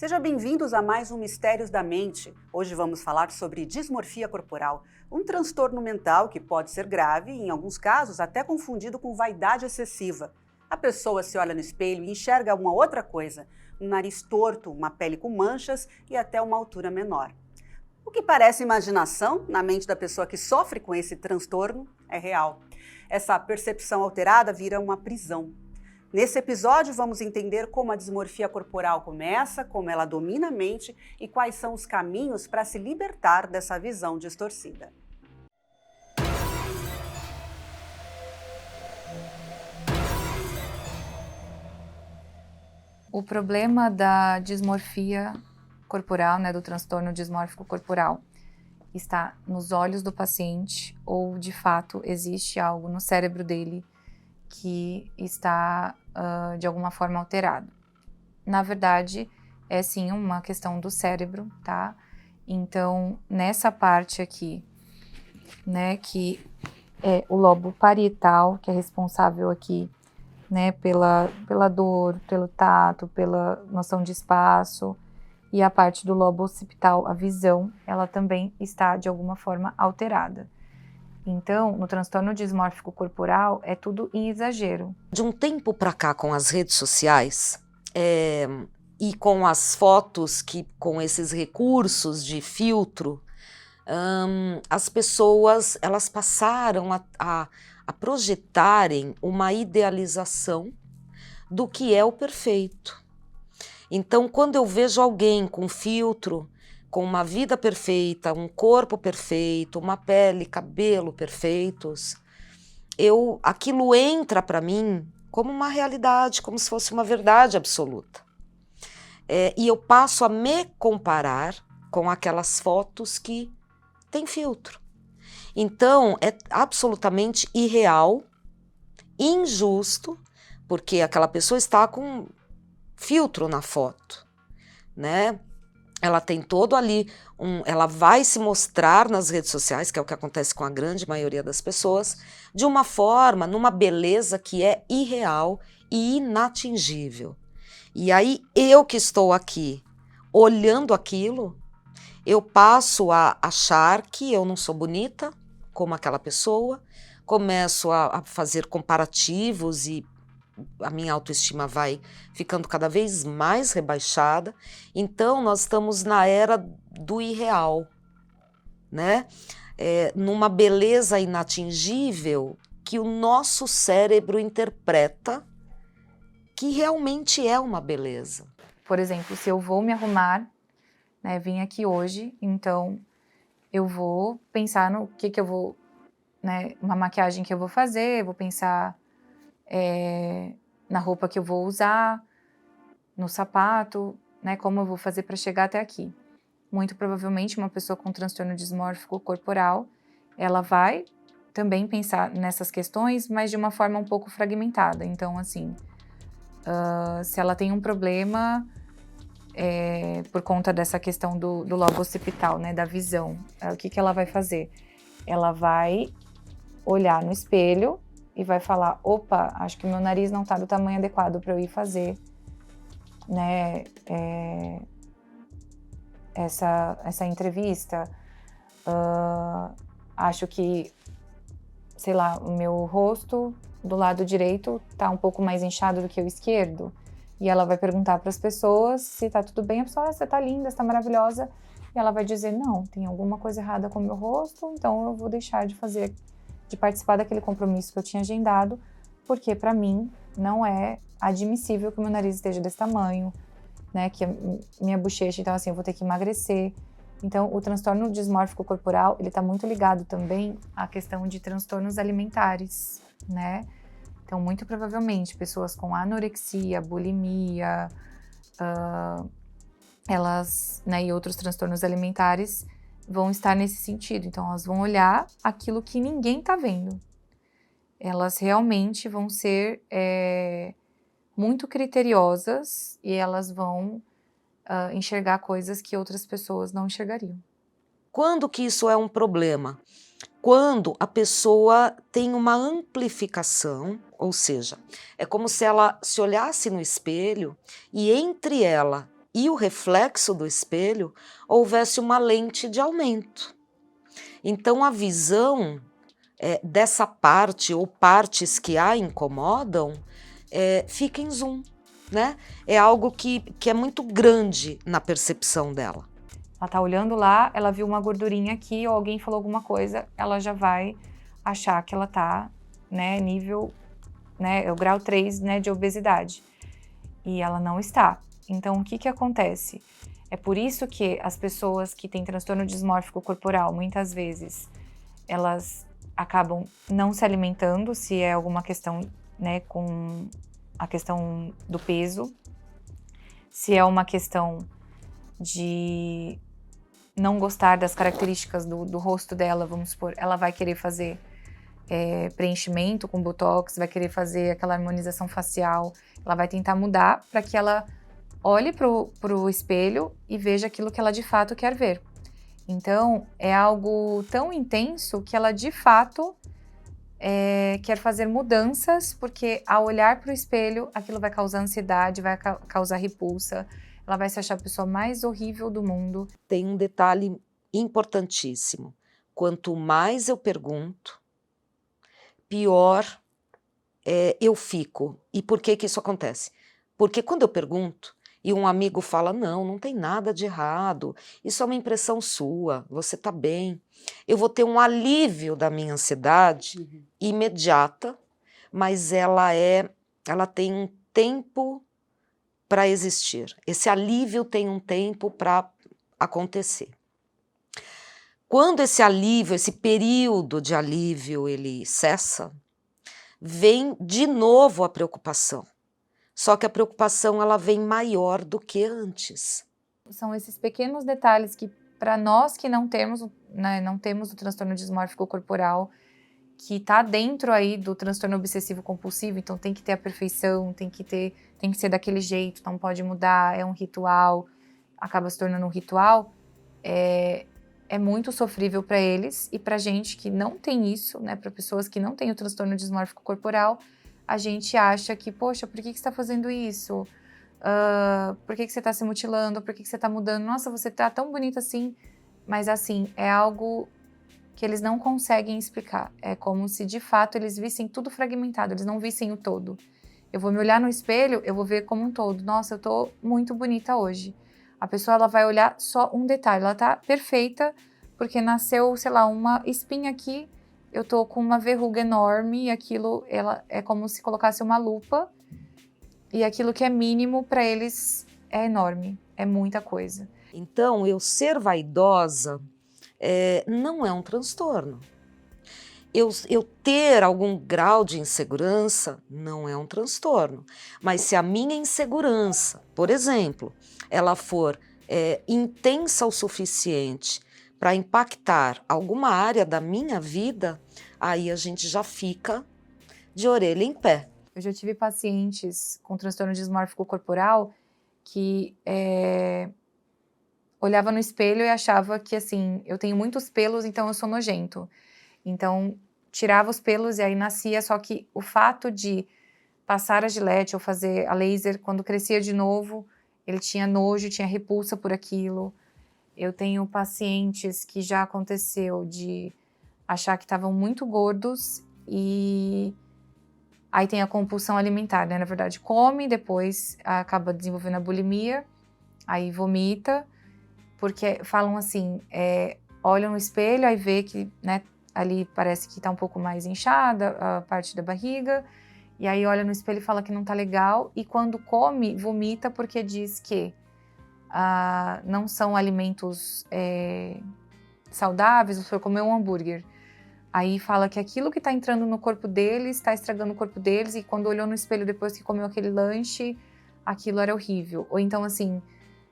Sejam bem-vindos a mais um Mistérios da Mente. Hoje vamos falar sobre dismorfia corporal, um transtorno mental que pode ser grave e, em alguns casos, até confundido com vaidade excessiva. A pessoa se olha no espelho e enxerga uma outra coisa, um nariz torto, uma pele com manchas e até uma altura menor. O que parece imaginação na mente da pessoa que sofre com esse transtorno é real. Essa percepção alterada vira uma prisão. Nesse episódio, vamos entender como a dismorfia corporal começa, como ela domina a mente e quais são os caminhos para se libertar dessa visão distorcida. O problema da dismorfia corporal, do transtorno dismórfico corporal, está nos olhos do paciente ou, de fato, existe algo no cérebro dele que está, de alguma forma, alterado. Na verdade, é sim uma questão do cérebro, tá? Então, nessa parte aqui, que é o lobo parietal, que é responsável aqui, pela dor, pelo tato, pela noção de espaço, e a parte do lobo occipital, a visão, ela também está, de alguma forma, alterada. Então, no transtorno dismórfico corporal, é tudo em exagero. De um tempo para cá, com as redes sociais e com as fotos, com esses recursos de filtro, as pessoas elas passaram a projetarem uma idealização do que é o perfeito. Então, quando eu vejo alguém com filtro, com uma vida perfeita, um corpo perfeito, uma pele, cabelo perfeitos, aquilo entra para mim como uma realidade, como se fosse uma verdade absoluta. E eu passo a me comparar com aquelas fotos que têm filtro. Então, é absolutamente irreal, injusto, porque aquela pessoa está com filtro na foto, Ela tem todo ali, ela vai se mostrar nas redes sociais, que é o que acontece com a grande maioria das pessoas, de uma forma, numa beleza que é irreal e inatingível. E aí, eu que estou aqui, olhando aquilo, eu passo a achar que eu não sou bonita, como aquela pessoa, começo a fazer comparativos e a minha autoestima vai ficando cada vez mais rebaixada. Então, nós estamos na era do irreal, numa beleza inatingível que o nosso cérebro interpreta que realmente é uma beleza. Por exemplo, se eu vou me arrumar, vim aqui hoje, então eu vou pensar no que eu vou, uma maquiagem que eu vou fazer, vou pensar na roupa que eu vou usar, no sapato, como eu vou fazer para chegar até aqui. Muito provavelmente uma pessoa com transtorno dismórfico corporal, ela vai também pensar nessas questões, mas de uma forma um pouco fragmentada. Então, assim, se ela tem um problema por conta dessa questão do lobo occipital, da visão, o que ela vai fazer? Ela vai olhar no espelho e vai falar, opa, acho que meu nariz não está do tamanho adequado para eu ir fazer, essa entrevista. Acho que, sei lá, o meu rosto do lado direito está um pouco mais inchado do que o esquerdo. E ela vai perguntar para as pessoas se está tudo bem. A pessoa, você está linda, você está maravilhosa. E ela vai dizer, não, tem alguma coisa errada com o meu rosto, então eu vou deixar de participar daquele compromisso que eu tinha agendado, porque para mim não é admissível que o meu nariz esteja desse tamanho, que a minha bochecha, então assim, eu vou ter que emagrecer. Então, o transtorno dismórfico corporal, ele está muito ligado também à questão de transtornos alimentares, Então, muito provavelmente, pessoas com anorexia, bulimia, elas, e outros transtornos alimentares vão estar nesse sentido. Então, elas vão olhar aquilo que ninguém está vendo. Elas realmente vão ser muito criteriosas e elas vão enxergar coisas que outras pessoas não enxergariam. Quando que isso é um problema? Quando a pessoa tem uma amplificação, ou seja, é como se ela se olhasse no espelho e entre ela e o reflexo do espelho houvesse uma lente de aumento. Então a visão dessa parte ou partes que a incomodam fica em zoom, né? É algo que é muito grande na percepção dela. Ela tá olhando lá, ela viu uma gordurinha aqui ou alguém falou alguma coisa, ela já vai achar que ela tá, né, nível, né, é o grau 3, né, de obesidade. E ela não está. Então, o que que acontece? É por isso que as pessoas que têm transtorno dismórfico corporal, muitas vezes, elas acabam não se alimentando, se é alguma questão, né, com a questão do peso, se é uma questão de não gostar das características do rosto dela, vamos supor, ela vai querer fazer preenchimento com botox, vai querer fazer aquela harmonização facial, ela vai tentar mudar para que ela olhe pro espelho e veja aquilo que ela de fato quer ver. Então, é algo tão intenso que ela de fato quer fazer mudanças, porque ao olhar para o espelho, aquilo vai causar ansiedade, vai causar repulsa, ela vai se achar a pessoa mais horrível do mundo. Tem um detalhe importantíssimo. Quanto mais eu pergunto, pior eu fico. E por que que isso acontece? Porque quando eu pergunto e um amigo fala, não tem nada de errado, isso é uma impressão sua, você está bem, eu vou ter um alívio da minha ansiedade imediata, mas ela tem um tempo para existir. Esse alívio tem um tempo para acontecer. Quando esse alívio, esse período de alívio, ele cessa, vem de novo a preocupação. Só que a preocupação ela vem maior do que antes. São esses pequenos detalhes que, para nós que não temos, né, não temos o transtorno dismórfico corporal, que está dentro aí do transtorno obsessivo compulsivo, então tem que ter a perfeição, tem que ser daquele jeito, não pode mudar, é um ritual, acaba se tornando um ritual, é muito sofrível para eles e para gente que não tem isso, né, para pessoas que não têm o transtorno dismórfico corporal, a gente acha que, poxa, por que você está fazendo isso? Por que você está se mutilando? Por que você está mudando? Nossa, você está tão bonita assim. Mas assim, é algo que eles não conseguem explicar. É como se de fato eles vissem tudo fragmentado, eles não vissem o todo. Eu vou me olhar no espelho, eu vou ver como um todo. Nossa, eu tô muito bonita hoje. A pessoa ela vai olhar só um detalhe, ela tá perfeita porque nasceu, sei lá, uma espinha aqui, eu tô com uma verruga enorme e aquilo é como se colocasse uma lupa e aquilo que é mínimo para eles é enorme, é muita coisa. Então, eu ser vaidosa não é um transtorno. Eu ter algum grau de insegurança não é um transtorno. Mas se a minha insegurança, por exemplo, ela for intensa o suficiente para impactar alguma área da minha vida, aí a gente já fica de orelha em pé. Eu já tive pacientes com transtorno dismórfico corporal que olhava no espelho e achava que, assim, eu tenho muitos pelos, então eu sou nojento. Então, tirava os pelos e aí nascia, só que o fato de passar a gilete ou fazer a laser, quando crescia de novo, ele tinha nojo, tinha repulsa por aquilo. Eu tenho pacientes que já aconteceu de achar que estavam muito gordos e aí tem a compulsão alimentar, né? Na verdade, come, depois acaba desenvolvendo a bulimia, aí vomita, porque falam assim, olham no espelho, aí vê que, né, ali parece que tá um pouco mais inchada a parte da barriga, e aí olha no espelho e fala que não tá legal, e quando come, vomita porque diz que não são alimentos saudáveis, se for comer um hambúrguer. Aí fala que aquilo que tá entrando no corpo deles está estragando o corpo deles, e quando olhou no espelho depois que comeu aquele lanche, aquilo era horrível. Ou então, assim,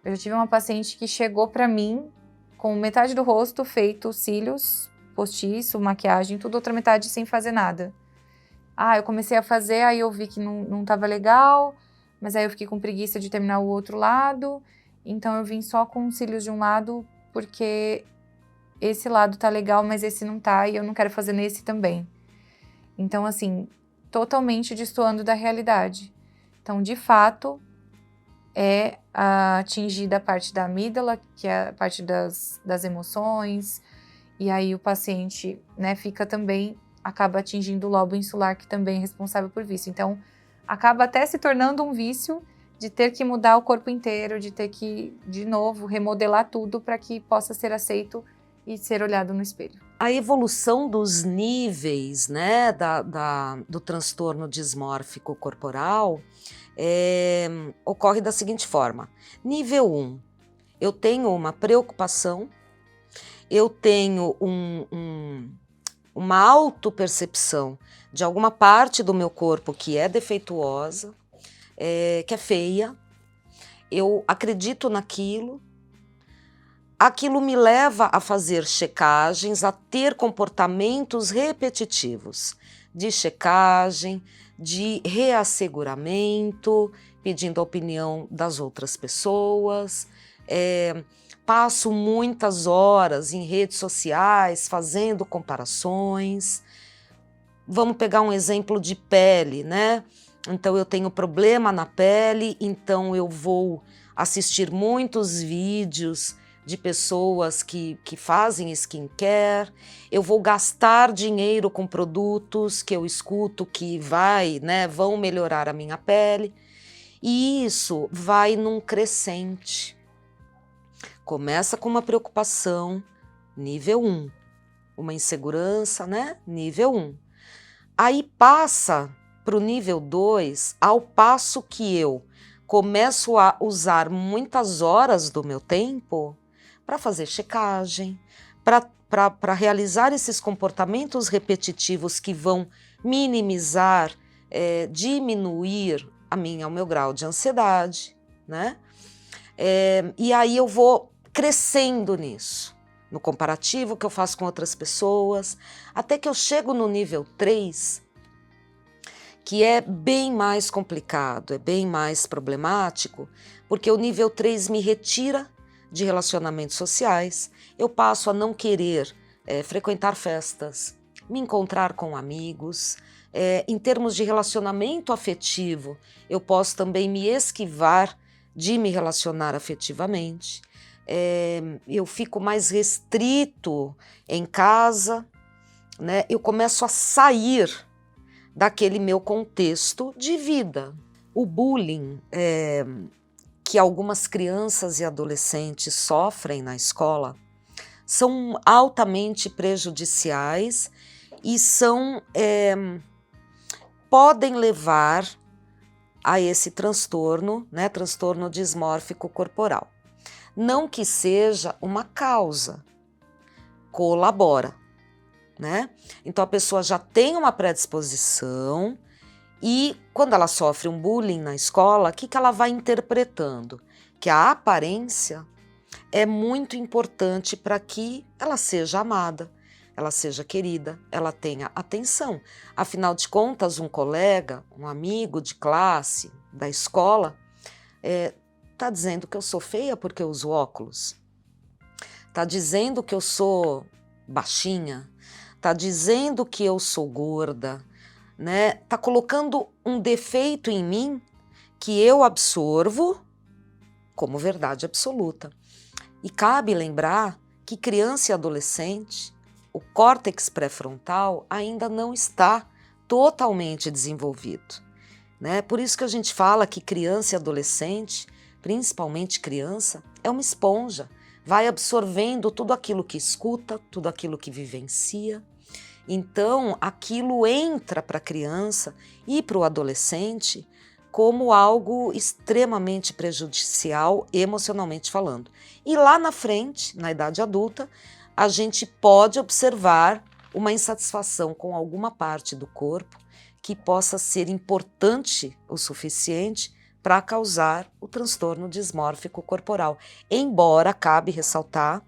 eu já tive uma paciente que chegou pra mim com metade do rosto feito cílios, postiço, maquiagem, tudo, outra metade sem fazer nada. Eu comecei a fazer, aí eu vi que não tava legal, mas aí eu fiquei com preguiça de terminar o outro lado, então eu vim só com os cílios de um lado, porque esse lado tá legal, mas esse não tá, e eu não quero fazer nesse também. Então, assim, totalmente destoando da realidade. Então, de fato, é atingida a parte da amígdala, que é a parte das emoções, e aí o paciente, né, acaba atingindo o lobo insular, que também é responsável por vício. Então, acaba até se tornando um vício de ter que mudar o corpo inteiro, de ter que, de novo, remodelar tudo para que possa ser aceito e ser olhado no espelho. A evolução dos níveis, né, do transtorno dismórfico corporal ocorre da seguinte forma. Nível 1, eu tenho uma preocupação, eu tenho uma autopercepção de alguma parte do meu corpo que é defeituosa, que é feia, eu acredito naquilo, aquilo me leva a fazer checagens, a ter comportamentos repetitivos de checagem, de reasseguramento, pedindo a opinião das outras pessoas, passo muitas horas em redes sociais fazendo comparações. Vamos pegar um exemplo de pele, né? Então eu tenho problema na pele, então eu vou assistir muitos vídeos de pessoas que fazem skincare, eu vou gastar dinheiro com produtos que eu escuto que vão melhorar a minha pele, e isso vai num crescente. Começa com uma preocupação, nível 1, uma insegurança, né? Nível 1. Aí passa para o nível 2, ao passo que eu começo a usar muitas horas do meu tempo para fazer checagem, para realizar esses comportamentos repetitivos que vão minimizar, diminuir o meu grau de ansiedade, né? E aí eu vou crescendo nisso, no comparativo que eu faço com outras pessoas, até que eu chego no nível 3, que é bem mais complicado, é bem mais problemático, porque o nível 3 me retira de relacionamentos sociais, eu passo a não querer frequentar festas, me encontrar com amigos. Em termos de relacionamento afetivo, eu posso também me esquivar de me relacionar afetivamente. Eu fico mais restrito em casa, né? Eu começo a sair daquele meu contexto de vida. O bullying que algumas crianças e adolescentes sofrem na escola são altamente prejudiciais e podem levar a esse transtorno, né, transtorno dismórfico corporal. Não que seja uma causa, colabora, né? Então a pessoa já tem uma predisposição e quando ela sofre um bullying na escola, o que ela vai interpretando? Que a aparência é muito importante para que ela seja amada, ela seja querida, ela tenha atenção. Afinal de contas, um colega, um amigo de classe, da escola, está dizendo que eu sou feia porque eu uso óculos, está dizendo que eu sou baixinha, está dizendo que eu sou gorda, né? Tá colocando um defeito em mim que eu absorvo como verdade absoluta. E cabe lembrar que criança e adolescente, o córtex pré-frontal ainda não está totalmente desenvolvido, né? Por isso que a gente fala que criança e adolescente, principalmente criança, é uma esponja, vai absorvendo tudo aquilo que escuta, tudo aquilo que vivencia. Então, aquilo entra para a criança e para o adolescente como algo extremamente prejudicial, emocionalmente falando. E lá na frente, na idade adulta, a gente pode observar uma insatisfação com alguma parte do corpo que possa ser importante o suficiente para causar o transtorno dismórfico corporal. Embora cabe ressaltar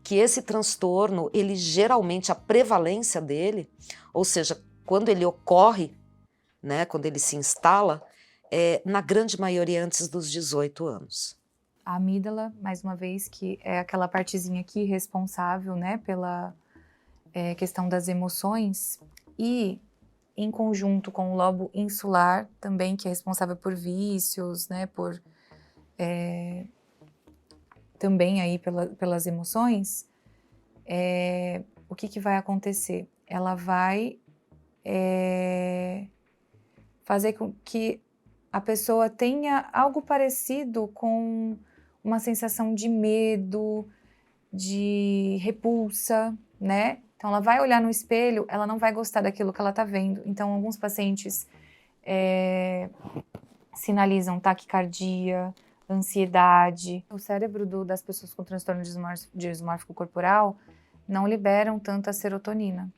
que esse transtorno, ele geralmente, a prevalência dele, ou seja, quando ele ocorre, né, quando ele se instala, na grande maioria antes dos 18 anos. A amígdala, mais uma vez, que é aquela partezinha aqui responsável, né, pela questão das emoções, e em conjunto com o lobo insular também, que é responsável por vícios, né, por também aí pelas emoções, o que vai acontecer? Ela vai fazer com que a pessoa tenha algo parecido com uma sensação de medo, de repulsa, né? Então, ela vai olhar no espelho, ela não vai gostar daquilo que ela está vendo. Então, alguns pacientes sinalizam taquicardia, ansiedade. O cérebro das pessoas com transtorno dismórfico corporal não liberam tanta serotonina.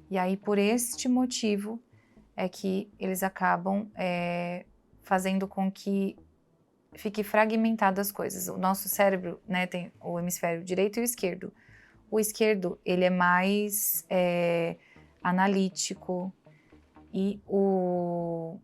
E aí, por este motivo, é que eles acabam fazendo com que fique fragmentado as coisas. O nosso cérebro, né, tem o hemisfério direito e o esquerdo. O esquerdo, ele é mais analítico e o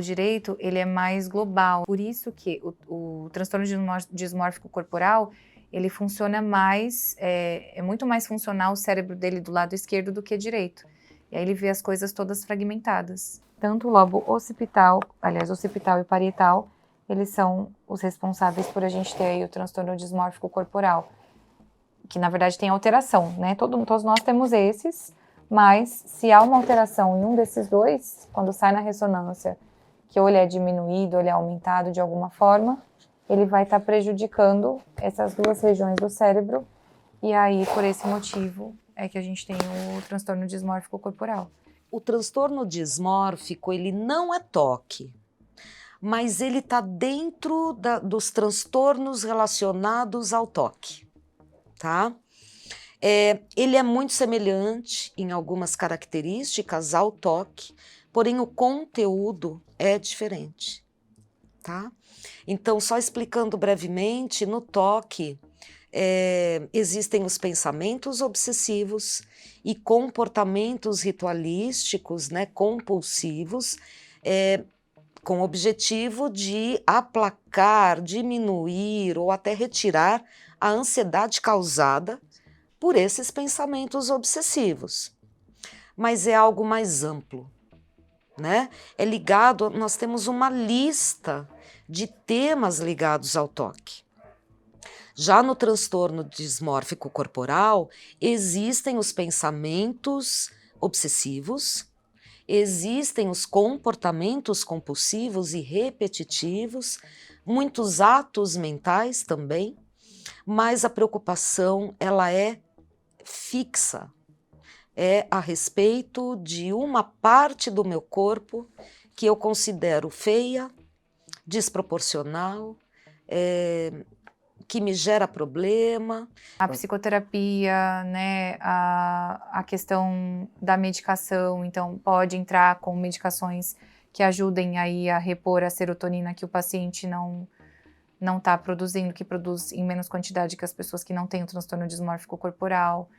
direito, ele é mais global. Por isso que o transtorno dismórfico corporal, ele funciona mais, é muito mais funcional o cérebro dele do lado esquerdo do que direito. E aí ele vê as coisas todas fragmentadas. Tanto o lobo occipital e parietal, eles são os responsáveis por a gente ter aí o transtorno dismórfico corporal, que na verdade tem alteração, né? Todos nós temos esses, mas se há uma alteração em um desses dois, quando sai na ressonância, que ou ele é diminuído, ou ele é aumentado de alguma forma, ele vai estar prejudicando essas duas regiões do cérebro, e aí, por esse motivo, é que a gente tem o transtorno dismórfico corporal. O transtorno dismórfico, ele não é toque, mas ele está dentro dos transtornos relacionados ao toque, tá? Ele é muito semelhante em algumas características ao toque, porém o conteúdo é diferente, tá? Então, só explicando brevemente, no toque existem os pensamentos obsessivos e comportamentos ritualísticos, né, compulsivos, com o objetivo de aplacar, diminuir ou até retirar a ansiedade causada por esses pensamentos obsessivos. Mas é algo mais amplo, né? É ligado, nós temos uma lista de temas ligados ao toque. Já no transtorno dismórfico corporal, existem os pensamentos obsessivos, existem os comportamentos compulsivos e repetitivos, muitos atos mentais também, mas a preocupação, ela é fixa, é a respeito de uma parte do meu corpo que eu considero feia, desproporcional, que me gera problema. A psicoterapia, né, a questão da medicação, então pode entrar com medicações que ajudem aí a repor a serotonina que o paciente não está produzindo, que produz em menos quantidade que as pessoas que não têm o transtorno dismórfico corporal.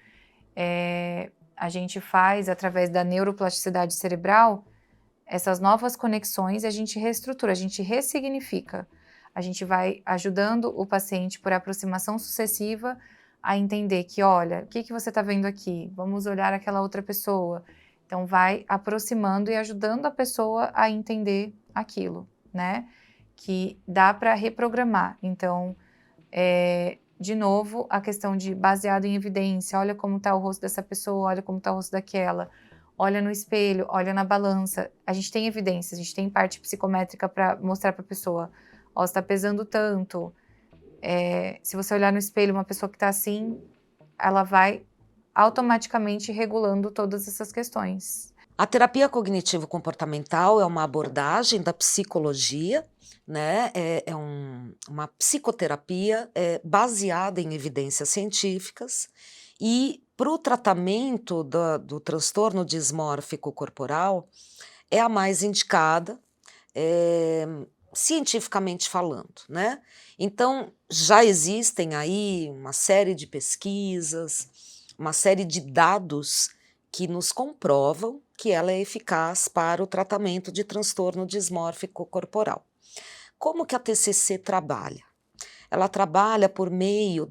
A gente faz, através da neuroplasticidade cerebral, essas novas conexões e a gente reestrutura, a gente ressignifica. A gente vai ajudando o paciente por aproximação sucessiva a entender que, olha, o que você está vendo aqui? Vamos olhar aquela outra pessoa. Então, vai aproximando e ajudando a pessoa a entender aquilo, né? Que dá para reprogramar. Então, de novo, a questão de baseado em evidência, olha como está o rosto dessa pessoa, olha como está o rosto daquela, olha no espelho, olha na balança. A gente tem evidência, a gente tem parte psicométrica para mostrar para a pessoa, ó, você está pesando tanto. Se você olhar no espelho, uma pessoa que está assim, ela vai automaticamente regulando todas essas questões. A terapia cognitivo-comportamental é uma abordagem da psicologia, né? Uma psicoterapia baseada em evidências científicas e para o tratamento do transtorno dismórfico corporal é a mais indicada, cientificamente falando, né? Então, já existem aí uma série de pesquisas, uma série de dados que nos comprovam que ela é eficaz para o tratamento de transtorno dismórfico corporal. Como que a TCC trabalha? Ela trabalha por meio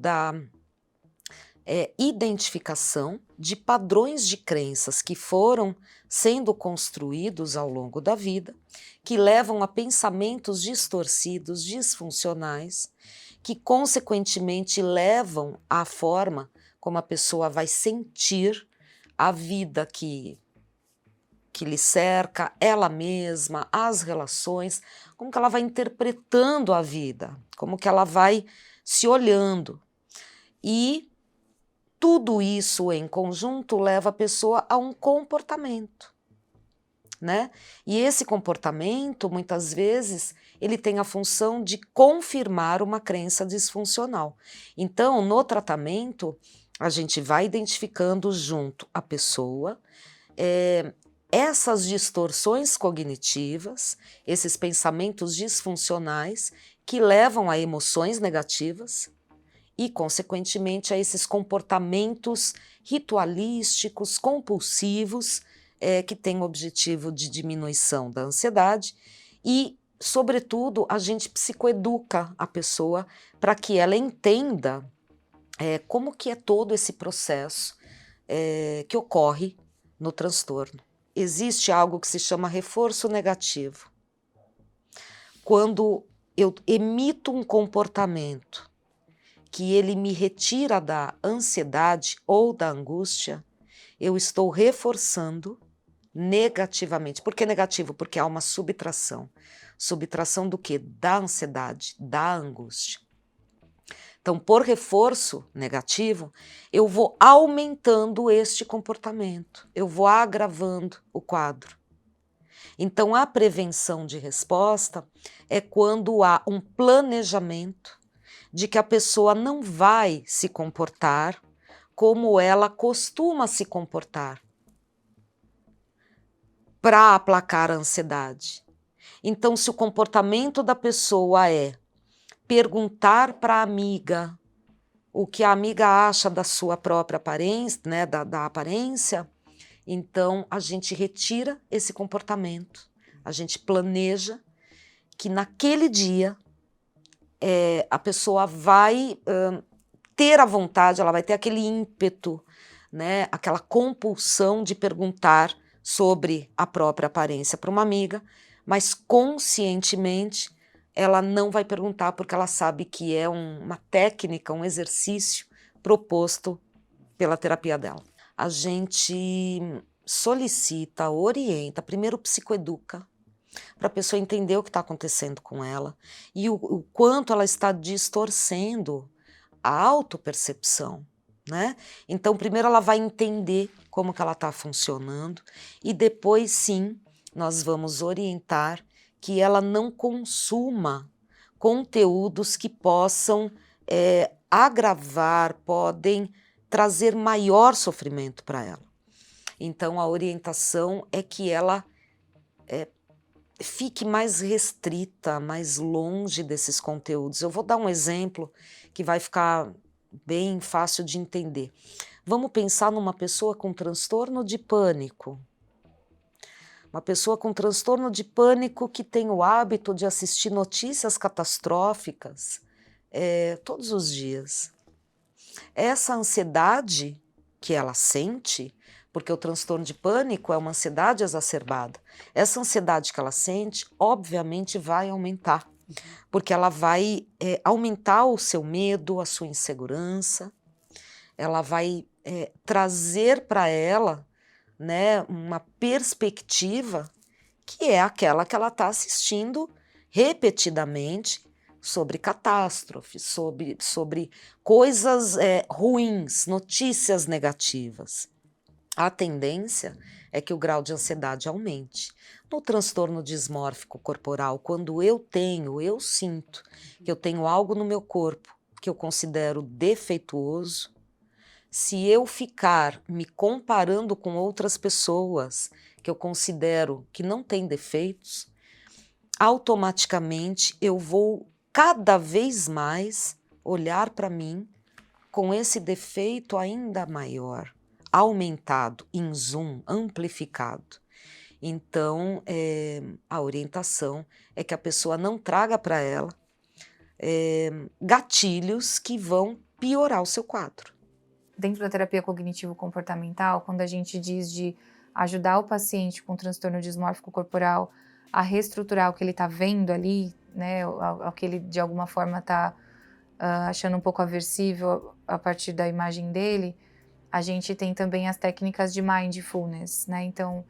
identificação de padrões de crenças que foram sendo construídos ao longo da vida, que levam a pensamentos distorcidos, disfuncionais, que consequentemente levam à forma como a pessoa vai sentir a vida que lhe cerca, ela mesma, as relações, como que ela vai interpretando a vida, como que ela vai se olhando. E tudo isso em conjunto leva a pessoa a um comportamento, né? E esse comportamento, muitas vezes, ele tem a função de confirmar uma crença disfuncional. Então, no tratamento, a gente vai identificando junto à pessoa essas distorções cognitivas, esses pensamentos disfuncionais que levam a emoções negativas e, consequentemente, a esses comportamentos ritualísticos, compulsivos, que têm o objetivo de diminuição da ansiedade e, sobretudo, a gente psicoeduca a pessoa para que ela entenda como que é todo esse processo que ocorre no transtorno. Existe algo que se chama reforço negativo. Quando eu emito um comportamento que ele me retira da ansiedade ou da angústia, eu estou reforçando negativamente. Por que negativo? Porque há uma subtração. Subtração do quê? Da ansiedade, da angústia. Então, por reforço negativo, eu vou aumentando este comportamento, eu vou agravando o quadro. Então, a prevenção de resposta é quando há um planejamento de que a pessoa não vai se comportar como ela costuma se comportar para aplacar a ansiedade. Então, se o comportamento da pessoa é perguntar para a amiga o que a amiga acha da sua própria aparência, né, da aparência, então a gente retira esse comportamento, a gente planeja que naquele dia a pessoa vai ter a vontade, ela vai ter aquele ímpeto, né, aquela compulsão de perguntar sobre a própria aparência para uma amiga, mas conscientemente ela não vai perguntar porque ela sabe que é uma técnica, um exercício proposto pela terapia dela. A gente solicita, orienta, primeiro psicoeduca, para a pessoa entender o que está acontecendo com ela e o quanto ela está distorcendo a autopercepção, né? Então, primeiro ela vai entender como que ela está funcionando e depois, sim, nós vamos orientar que ela não consuma conteúdos que possam agravar, podem trazer maior sofrimento para ela. Então, a orientação é que ela fique mais restrita, mais longe desses conteúdos. Eu vou dar um exemplo que vai ficar bem fácil de entender. Vamos pensar numa pessoa com transtorno de pânico. Uma pessoa com transtorno de pânico que tem o hábito de assistir notícias catastróficas todos os dias. Essa ansiedade que ela sente, porque o transtorno de pânico é uma ansiedade exacerbada, essa ansiedade que ela sente, obviamente, vai aumentar, porque ela vai aumentar o seu medo, a sua insegurança, ela vai trazer para ela, né, uma perspectiva que é aquela que ela está assistindo repetidamente sobre catástrofes, sobre coisas ruins, notícias negativas. A tendência é que o grau de ansiedade aumente. No transtorno dismórfico corporal, quando eu sinto que eu tenho algo no meu corpo que eu considero defeituoso, se eu ficar me comparando com outras pessoas que eu considero que não têm defeitos, automaticamente eu vou cada vez mais olhar para mim com esse defeito ainda maior, aumentado, em zoom, amplificado. Então, a orientação é que a pessoa não traga para ela gatilhos que vão piorar o seu quadro. dentro da terapia cognitivo-comportamental, quando a gente diz de ajudar o paciente com transtorno dismórfico corporal a reestruturar o que ele está vendo ali, né, ao que ele de alguma forma está achando um pouco aversivo a partir da imagem dele, a gente tem também as técnicas de mindfulness, né? Então,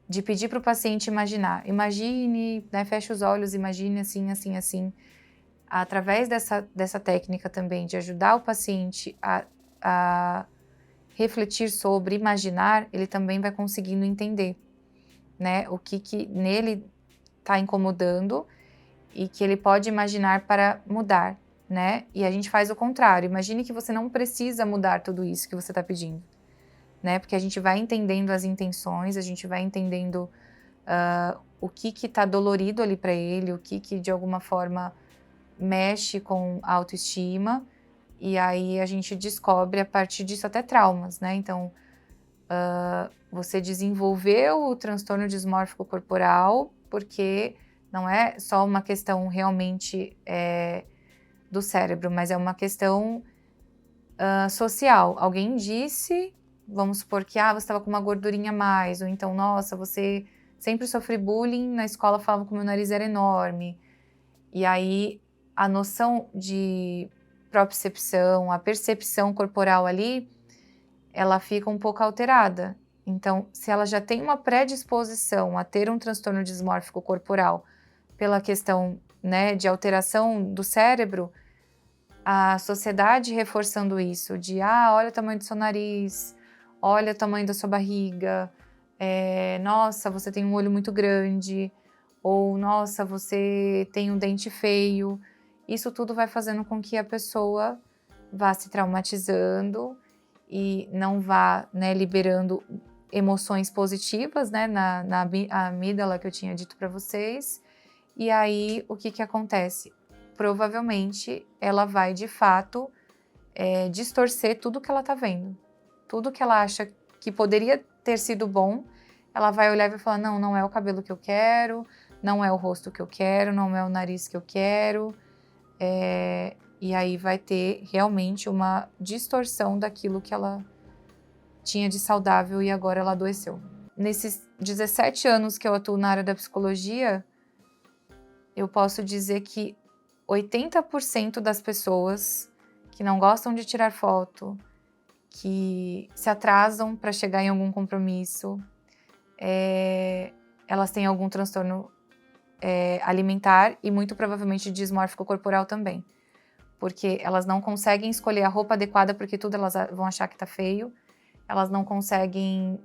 de pedir para o paciente imaginar, imagine, né, feche os olhos, imagine assim, assim, assim. Através dessa técnica também de ajudar o paciente a refletir sobre, imaginar, ele também vai conseguindo entender, né, o que nele está incomodando e que ele pode imaginar para mudar, né? E a gente faz o contrário. Imagine que você não precisa mudar tudo isso que você está pedindo, né? Porque a gente vai entendendo as intenções, a gente vai entendendo o que está dolorido ali para ele, o que de alguma forma mexe com a autoestima, e aí a gente descobre a partir disso até traumas, né? Então, você desenvolveu o transtorno dismórfico corporal porque não é só uma questão realmente do cérebro, mas é uma questão social. Alguém disse, vamos supor que você estava com uma gordurinha a mais, ou então, nossa, você sempre sofre bullying, na escola falavam que o meu nariz era enorme. E aí a noção de propriocepção, a percepção corporal ali, ela fica um pouco alterada. Então, se ela já tem uma predisposição a ter um transtorno dismórfico corporal pela questão, né, de alteração do cérebro, a sociedade reforçando isso, de olha o tamanho do seu nariz, olha o tamanho da sua barriga, nossa, você tem um olho muito grande, ou nossa, você tem um dente feio. Isso tudo vai fazendo com que a pessoa vá se traumatizando e não vá, né, liberando emoções positivas, né, na amígdala que eu tinha dito para vocês. E aí, o que acontece? Provavelmente, ela vai, de fato, distorcer tudo que ela está vendo. Tudo que ela acha que poderia ter sido bom, ela vai olhar e vai falar, não é o cabelo que eu quero, não é o rosto que eu quero, não é o nariz que eu quero. E aí vai ter realmente uma distorção daquilo que ela tinha de saudável e agora ela adoeceu. Nesses 17 anos que eu atuo na área da psicologia, eu posso dizer que 80% das pessoas que não gostam de tirar foto, que se atrasam para chegar em algum compromisso, elas têm algum transtorno alimentar e muito provavelmente dismórfico corporal também. Porque elas não conseguem escolher a roupa adequada porque tudo elas vão achar que tá feio. Elas não conseguem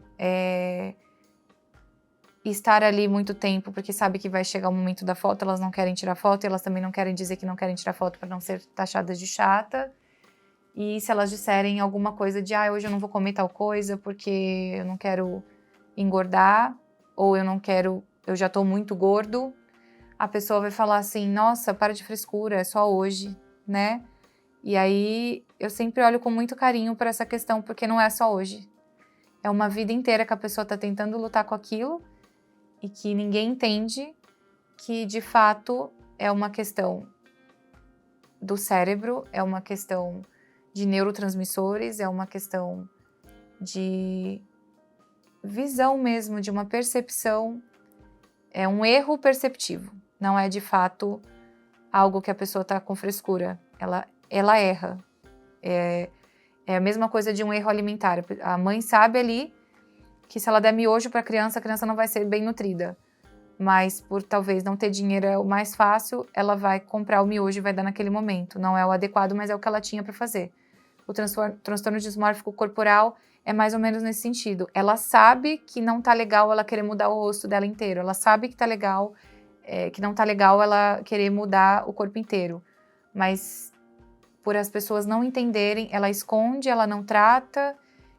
estar ali muito tempo porque sabe que vai chegar o momento da foto, elas não querem tirar foto e elas também não querem dizer que não querem tirar foto para não ser taxadas de chata. E se elas disserem alguma coisa de hoje eu não vou comer tal coisa porque eu não quero engordar ou eu já tô muito gordo, a pessoa vai falar assim, nossa, para de frescura, é só hoje, né? E aí eu sempre olho com muito carinho para essa questão, porque não é só hoje. É uma vida inteira que a pessoa está tentando lutar com aquilo e que ninguém entende que, de fato, é uma questão do cérebro, é uma questão de neurotransmissores, é uma questão de visão mesmo, de uma percepção, é um erro perceptivo. Não é, de fato, algo que a pessoa está com frescura. Ela erra. É a mesma coisa de um erro alimentar. A mãe sabe ali que se ela der miojo para a criança não vai ser bem nutrida. Mas por talvez não ter dinheiro é o mais fácil, ela vai comprar o miojo e vai dar naquele momento. Não é o adequado, mas é o que ela tinha para fazer. O transtorno dismórfico corporal é mais ou menos nesse sentido. Ela sabe que não tá legal ela querer mudar o rosto dela inteiro. Ela sabe que tá legal, que não tá legal ela querer mudar o corpo inteiro. Mas por as pessoas não entenderem, ela esconde, ela não trata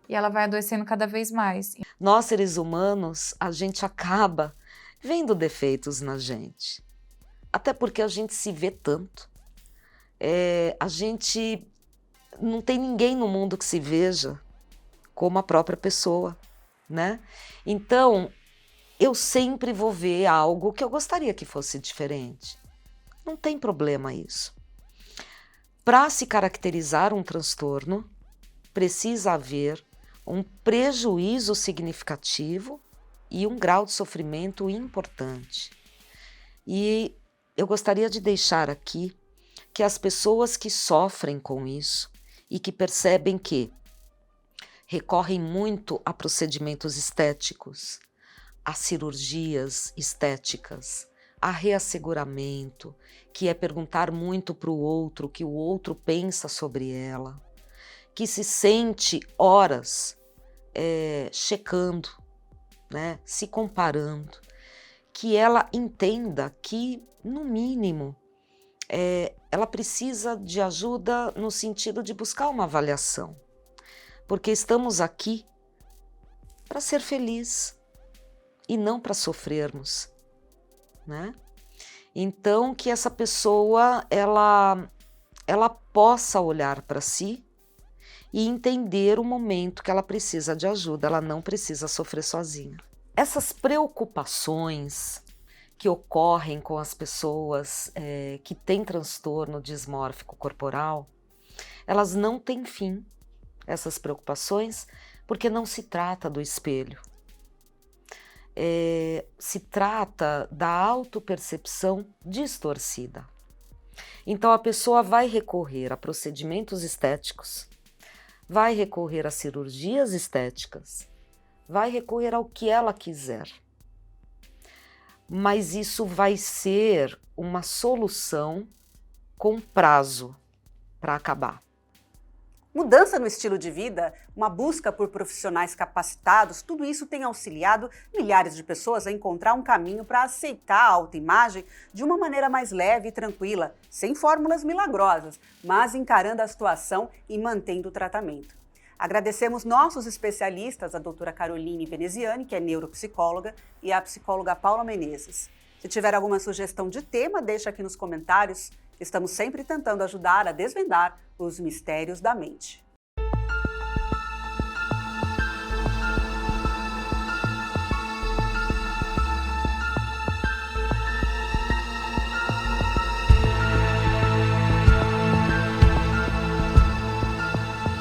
e ela vai adoecendo cada vez mais. Nós, seres humanos, a gente acaba vendo defeitos na gente. Até porque a gente se vê tanto. A gente não tem ninguém no mundo que se veja como a própria pessoa, né? Então, eu sempre vou ver algo que eu gostaria que fosse diferente. Não tem problema isso. para se caracterizar um transtorno, precisa haver um prejuízo significativo e um grau de sofrimento importante. E eu gostaria de deixar aqui que as pessoas que sofrem com isso e que percebem que recorrem muito a procedimentos estéticos, a cirurgias estéticas, a reasseguramento, que é perguntar muito para o outro o que o outro pensa sobre ela, que se sente horas checando, né, se comparando, que ela entenda que, no mínimo, ela precisa de ajuda no sentido de buscar uma avaliação, porque estamos aqui para ser feliz e não para sofrermos, né? Então, que essa pessoa ela possa olhar para si e entender o momento que ela precisa de ajuda, ela não precisa sofrer sozinha. Essas preocupações que ocorrem com as pessoas que têm transtorno dismórfico corporal, elas não têm fim, essas preocupações, porque não se trata do espelho. Se trata da autopercepção distorcida. Então a pessoa vai recorrer a procedimentos estéticos, vai recorrer a cirurgias estéticas, vai recorrer ao que ela quiser. Mas isso vai ser uma solução com prazo para acabar. Mudança no estilo de vida, uma busca por profissionais capacitados, tudo isso tem auxiliado milhares de pessoas a encontrar um caminho para aceitar a autoimagem de uma maneira mais leve e tranquila, sem fórmulas milagrosas, mas encarando a situação e mantendo o tratamento. Agradecemos nossos especialistas, a doutora Caroline Veneziani, que é neuropsicóloga, e a psicóloga Paula Menezes. Se tiver alguma sugestão de tema, deixa aqui nos comentários. Estamos sempre tentando ajudar a desvendar os mistérios da mente.